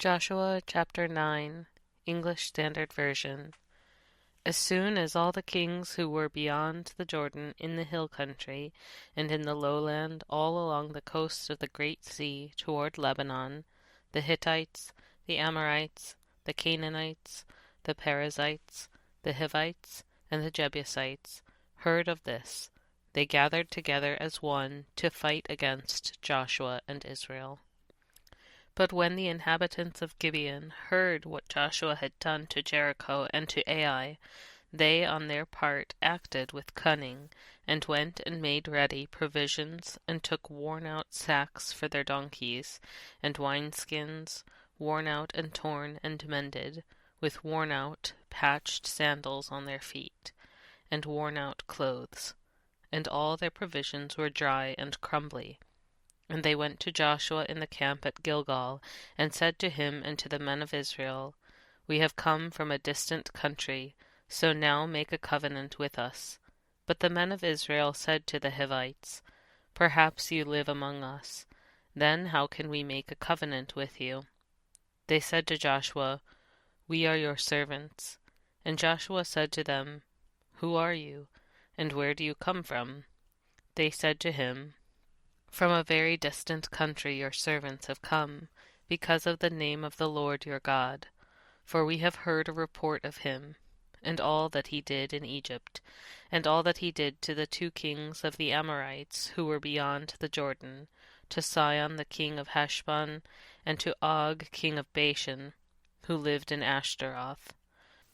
Joshua chapter 9, English Standard Version. As soon as all the kings who were beyond the Jordan in the hill country and in the lowland all along the coast of the great sea toward Lebanon, the Hittites, the Amorites, the Canaanites, the Perizzites, the Hivites, and the Jebusites, heard of this, they gathered together as one to fight against Joshua and Israel. But when the inhabitants of Gibeon heard what Joshua had done to Jericho and to Ai, they on their part acted with cunning, and went and made ready provisions, and took worn-out sacks for their donkeys, and wineskins, worn out and torn and mended, with worn-out, patched sandals on their feet, and worn-out clothes. And all their provisions were dry and crumbly. And they went to Joshua in the camp at Gilgal, and said to him and to the men of Israel, We have come from a distant country, so now make a covenant with us. But the men of Israel said to the Hivites, Perhaps you live among us. Then how can we make a covenant with you? They said to Joshua, We are your servants. And Joshua said to them, Who are you, and where do you come from? They said to him, From a very distant country your servants have come, because of the name of the Lord your God. For we have heard a report of him, and all that he did in Egypt, and all that he did to the 2 kings of the Amorites who were beyond the Jordan, to Sihon the king of Heshbon, and to Og king of Bashan, who lived in Ashtaroth.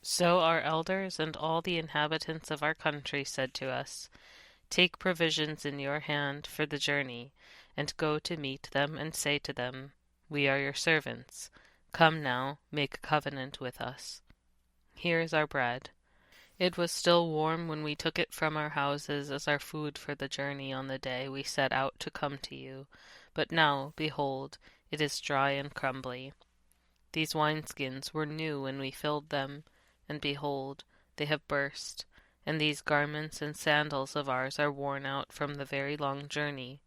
So our elders and all the inhabitants of our country said to us, Take provisions in your hand for the journey, and go to meet them, and say to them, We are your servants. Come now, make a covenant with us. Here is our bread. It was still warm when we took it from our houses as our food for the journey on the day we set out to come to you. But now, behold, it is dry and crumbly. These wineskins were new when we filled them, and behold, they have burst. And these garments and sandals of ours are worn out from the very long journey.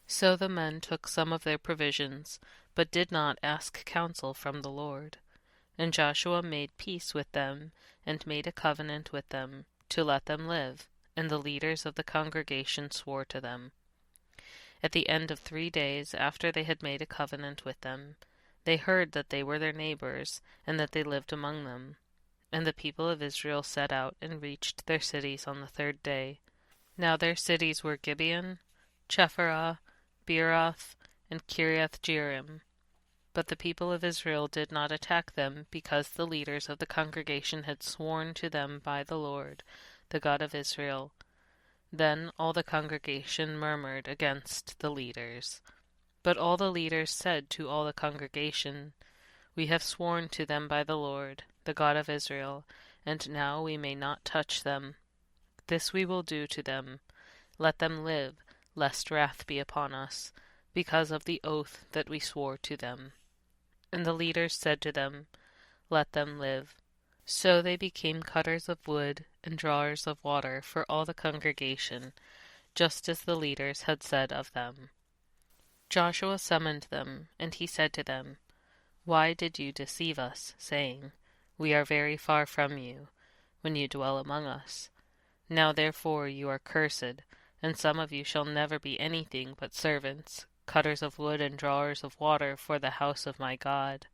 So the men took some of their provisions, but did not ask counsel from the Lord. And Joshua made peace with them, and made a covenant with them, to let them live, and the leaders of the congregation swore to them. At the end of 3 days after they had made a covenant with them, they heard that they were their neighbors, and that they lived among them. And the people of Israel set out and reached their cities on the 3rd day. Now their cities were Gibeon, Chephirah, Beeroth, and Kiriath-jearim. But the people of Israel did not attack them, because the leaders of the congregation had sworn to them by the Lord, the God of Israel. Then all the congregation murmured against the leaders. But all the leaders said to all the congregation, We have sworn to them by the Lord, the God of Israel, and now we may not touch them. This we will do to them. Let them live, lest wrath be upon us, because of the oath that we swore to them. And the leaders said to them, Let them live. So they became cutters of wood and drawers of water for all the congregation, just as the leaders had said of them. Joshua summoned them, and he said to them, Why did you deceive us, saying, We are very far from you, when you dwell among us? Now therefore you are cursed, and some of you shall never be anything but servants, cutters of wood and drawers of water for the house of my God.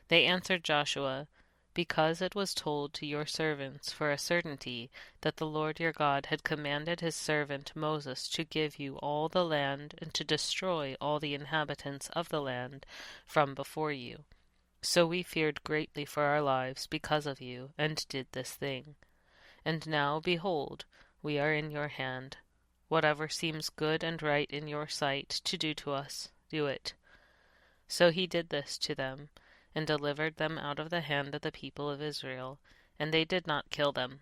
They answered Joshua, Because it was told to your servants for a certainty that the Lord your God had commanded his servant Moses to give you all the land and to destroy all the inhabitants of the land from before you. So we feared greatly for our lives because of you, and did this thing. And now, behold, we are in your hand. Whatever seems good and right in your sight to do to us, do it. So he did this to them, and delivered them out of the hand of the people of Israel, and they did not kill them.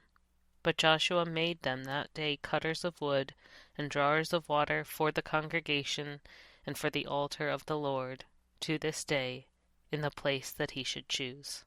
But Joshua made them that day cutters of wood and drawers of water for the congregation and for the altar of the Lord, to this day, in the place that he should choose.